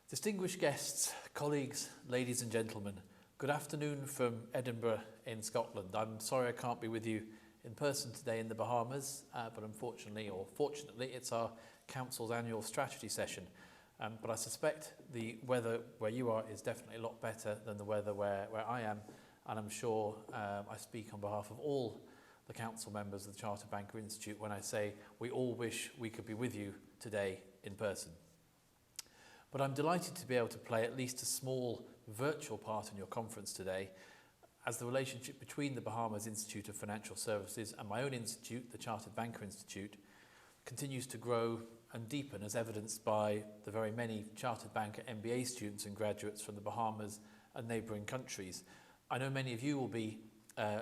Distinguished guests, colleagues, ladies and gentlemen, good afternoon from Edinburgh in Scotland. I'm sorry I can't be with you in person today in the Bahamas, but unfortunately or fortunately it's our Council's annual strategy session. But I suspect the weather where you are is definitely a lot better than the weather where I am, and I'm sure I speak on behalf of all the Council members of the Chartered Banker Institute when I say we all wish we could be with you today in person. But I'm delighted to be able to play at least a small virtual part in your conference today, as the relationship between the Bahamas Institute of Financial Services and my own institute, the Chartered Banker Institute, continues to grow and deepen, as evidenced by the very many Chartered Banker MBA students and graduates from the Bahamas and neighbouring countries. I know many of you will be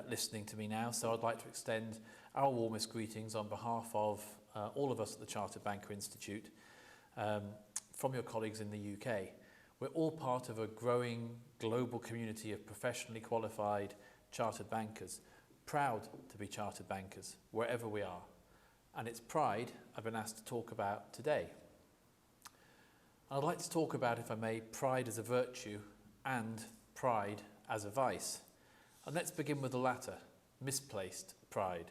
listening to me now, so I'd like to extend our warmest greetings on behalf of all of us at the Chartered Banker Institute. From your colleagues in the UK. We're all part of a growing global community of professionally qualified chartered bankers, proud to be chartered bankers wherever we are. And it's pride I've been asked to talk about today. I'd like to talk about, if I may, pride as a virtue and pride as a vice. And let's begin with the latter, misplaced pride.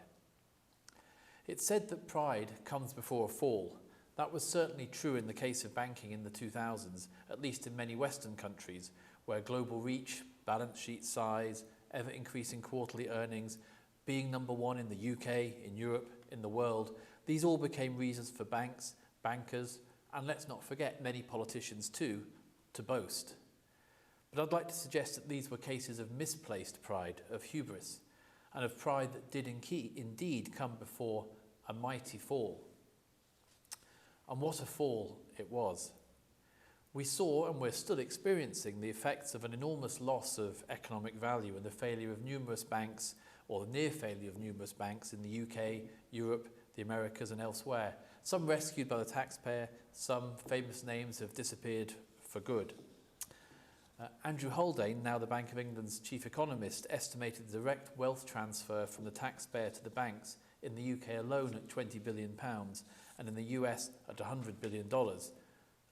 It's said that pride comes before a fall. That was certainly true in the case of banking in the 2000s, at least in many Western countries, where global reach, balance sheet size, ever-increasing quarterly earnings, being number one in the UK, in Europe, in the world, these all became reasons for banks, bankers, and let's not forget many politicians too, to boast. But I'd like to suggest that these were cases of misplaced pride, of hubris, and of pride that did indeed come before a mighty fall. And what a fall it was. We saw, and we're still experiencing, the effects of an enormous loss of economic value and the failure of numerous banks, or the near failure of numerous banks in the UK, Europe, the Americas and elsewhere. Some rescued by the taxpayer, some famous names have disappeared for good. Andrew Haldane, now the Bank of England's chief economist, estimated the direct wealth transfer from the taxpayer to the banks in the UK alone at £20 billion and in the US at $100 billion,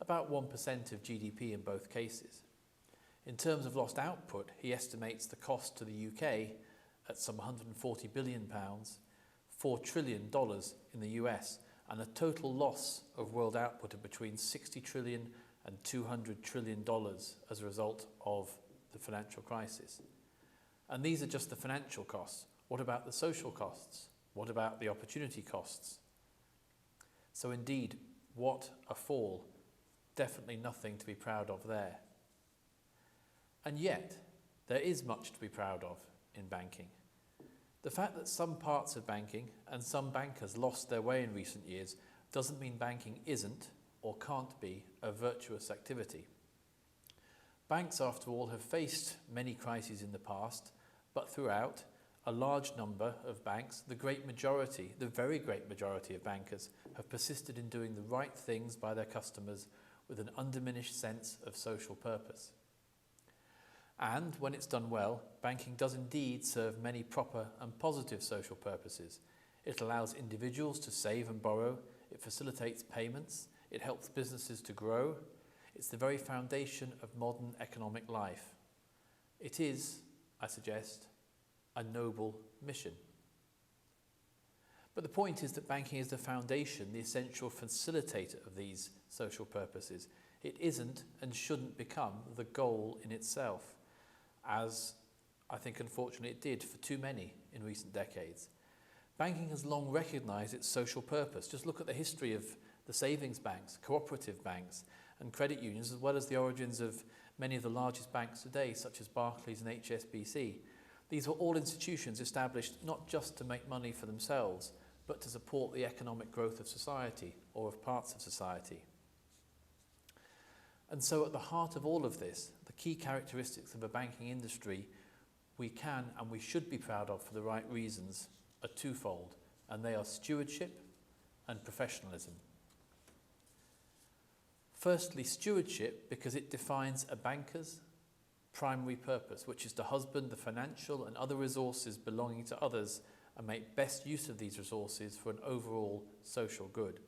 about 1% of GDP in both cases. In terms of lost output, he estimates the cost to the UK at some £140 billion, $4 trillion in the US, and a total loss of world output of between $60 trillion and $200 trillion as a result of the financial crisis. And these are just the financial costs. What about the social costs? What about the opportunity costs? So indeed, what a fall. Definitely nothing to be proud of there. And yet, there is much to be proud of in banking. The fact that some parts of banking and some bankers lost their way in recent years doesn't mean banking isn't or can't be a virtuous activity. Banks, after all, have faced many crises in the past, but throughout, a large number of banks, the great majority, the very great majority of bankers, have persisted in doing the right things by their customers with an undiminished sense of social purpose. And when it's done well, banking does indeed serve many proper and positive social purposes. It allows individuals to save and borrow, it facilitates payments, it helps businesses to grow. It's the very foundation of modern economic life. It is, I suggest, a noble mission. But the point is that banking is the foundation, the essential facilitator of these social purposes. It isn't and shouldn't become the goal in itself, as I think unfortunately it did for too many in recent decades. Banking has long recognised its social purpose. Just look at the history of the savings banks, cooperative banks and credit unions, as well as the origins of many of the largest banks today, such as Barclays and HSBC. These were all institutions established not just to make money for themselves, but to support the economic growth of society or of parts of society. And so at the heart of all of this, the key characteristics of a banking industry we can and we should be proud of for the right reasons are twofold, and they are stewardship and professionalism. Firstly, stewardship, because it defines a banker's primary purpose, which is to husband the financial and other resources belonging to others and make best use of these resources for an overall social good.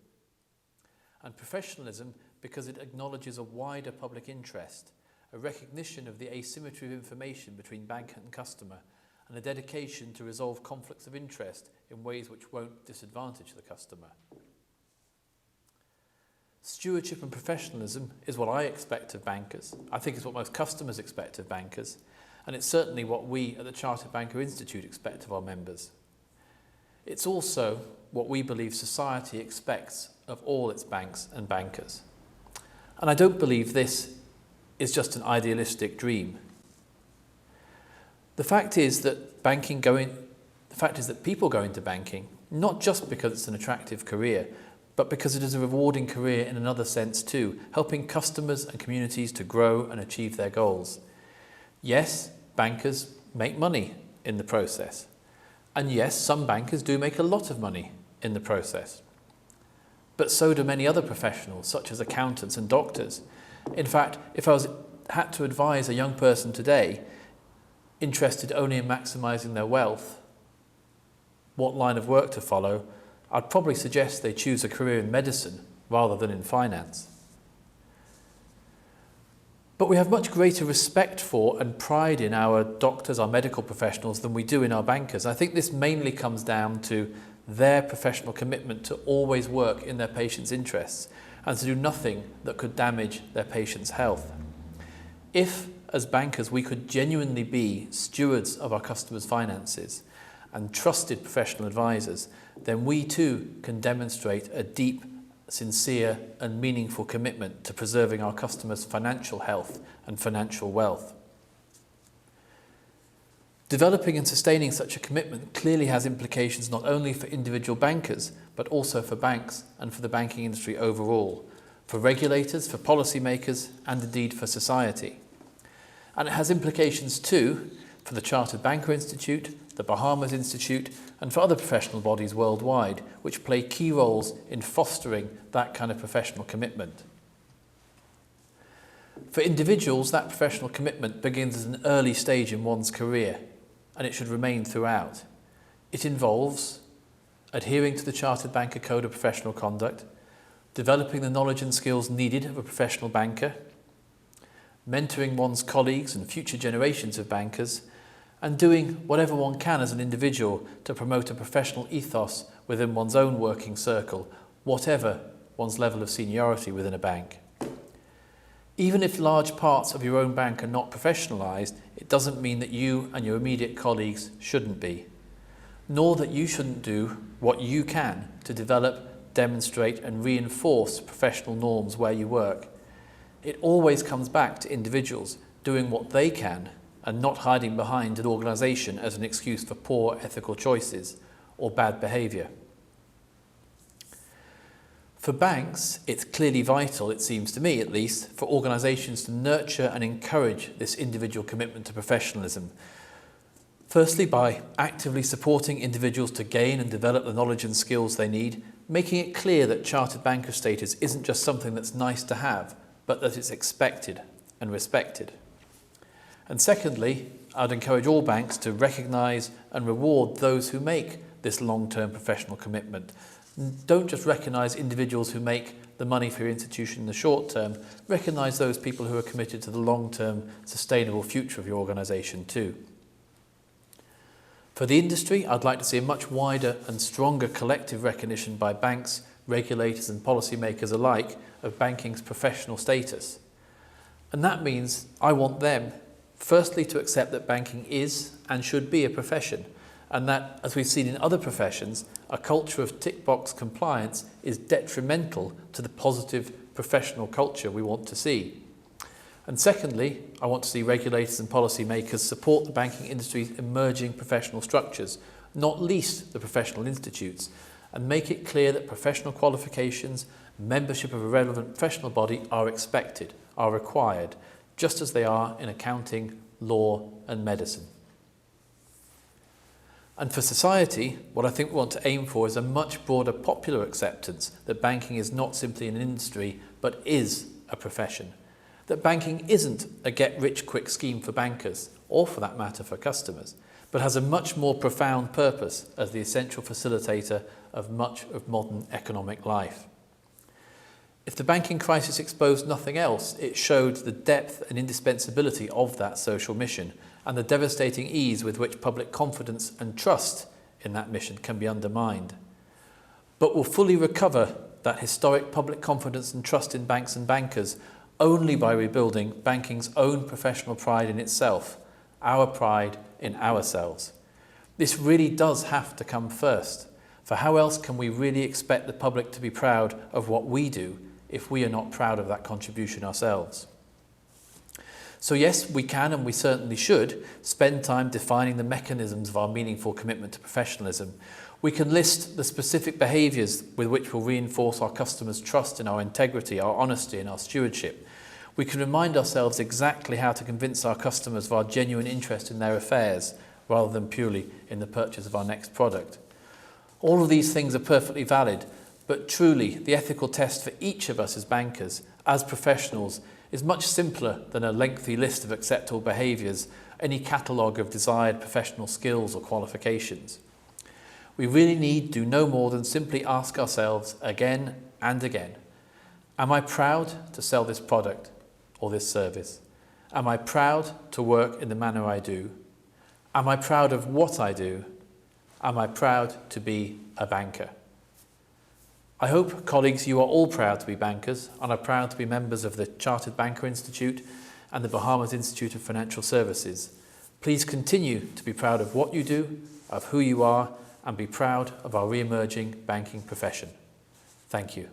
And professionalism, because it acknowledges a wider public interest, a recognition of the asymmetry of information between bank and customer, and a dedication to resolve conflicts of interest in ways which won't disadvantage the customer. Stewardship and professionalism is what I expect of bankers. I think it's what most customers expect of bankers, and it's certainly what we at the Chartered Banker Institute expect of our members. It's also what we believe society expects of all its banks and bankers. And I don't believe this is just an idealistic dream. The fact is that people go into banking not just because it's an attractive career, but because it is a rewarding career in another sense too, helping customers and communities to grow and achieve their goals. Yes, bankers make money in the process. And yes, some bankers do make a lot of money in the process. But so do many other professionals, such as accountants and doctors. In fact, if I had to advise a young person today, interested only in maximising their wealth, what line of work to follow, I'd probably suggest they choose a career in medicine rather than in finance. But we have much greater respect for and pride in our doctors, our medical professionals, than we do in our bankers. I think this mainly comes down to their professional commitment to always work in their patients' interests and to do nothing that could damage their patients' health. If, as bankers, we could genuinely be stewards of our customers' finances and trusted professional advisors, then we too can demonstrate a deep, sincere and meaningful commitment to preserving our customers' financial health and financial wealth. Developing and sustaining such a commitment clearly has implications not only for individual bankers, but also for banks and for the banking industry overall, for regulators, for policymakers, and indeed for society. And it has implications too for the Chartered Banker Institute, the Bahamas Institute, and for other professional bodies worldwide, which play key roles in fostering that kind of professional commitment. For individuals, that professional commitment begins at an early stage in one's career, and it should remain throughout. It involves adhering to the Chartered Banker Code of Professional Conduct, developing the knowledge and skills needed of a professional banker, mentoring one's colleagues and future generations of bankers, and doing whatever one can as an individual to promote a professional ethos within one's own working circle, whatever one's level of seniority within a bank. Even if large parts of your own bank are not professionalised, it doesn't mean that you and your immediate colleagues shouldn't be, nor that you shouldn't do what you can to develop, demonstrate and reinforce professional norms where you work. It always comes back to individuals doing what they can and not hiding behind an organisation as an excuse for poor ethical choices or bad behaviour. For banks, it's clearly vital, it seems to me at least, for organisations to nurture and encourage this individual commitment to professionalism. Firstly, by actively supporting individuals to gain and develop the knowledge and skills they need, making it clear that chartered banker status isn't just something that's nice to have, but that it's expected and respected. And secondly, I'd encourage all banks to recognise and reward those who make this long-term professional commitment. Don't just recognise individuals who make the money for your institution in the short term, recognise those people who are committed to the long-term sustainable future of your organisation too. For the industry, I'd like to see a much wider and stronger collective recognition by banks, regulators and policymakers alike of banking's professional status. And that means I want them firstly to accept that banking is and should be a profession, and that, as we've seen in other professions, a culture of tick-box compliance is detrimental to the positive professional culture we want to see. And secondly, I want to see regulators and policymakers support the banking industry's emerging professional structures, not least the professional institutes, and make it clear that professional qualifications, membership of a relevant professional body are expected, are required, just as they are in accounting, law and medicine. And for society, what I think we want to aim for is a much broader popular acceptance that banking is not simply an industry, but is a profession. That banking isn't a get-rich-quick scheme for bankers, or for that matter for customers, but has a much more profound purpose as the essential facilitator of much of modern economic life. If the banking crisis exposed nothing else, it showed the depth and indispensability of that social mission and the devastating ease with which public confidence and trust in that mission can be undermined. But we'll fully recover that historic public confidence and trust in banks and bankers only by rebuilding banking's own professional pride in itself, our pride in ourselves. This really does have to come first, for how else can we really expect the public to be proud of what we do if we are not proud of that contribution ourselves? So yes, we can and we certainly should spend time defining the mechanisms of our meaningful commitment to professionalism. We can list the specific behaviours with which we'll reinforce our customers' trust in our integrity, our honesty and our stewardship. We can remind ourselves exactly how to convince our customers of our genuine interest in their affairs rather than purely in the purchase of our next product. All of these things are perfectly valid, but truly the ethical test for each of us as bankers, as professionals, is much simpler than a lengthy list of acceptable behaviours, any catalogue of desired professional skills or qualifications. We really need do no more than simply ask ourselves again and again, am I proud to sell this product or this service? Am I proud to work in the manner I do? Am I proud of what I do? Am I proud to be a banker? I hope, colleagues, you are all proud to be bankers and are proud to be members of the Chartered Banker Institute and the Bahamas Institute of Financial Services. Please continue to be proud of what you do, of who you are, and be proud of our re-emerging banking profession. Thank you.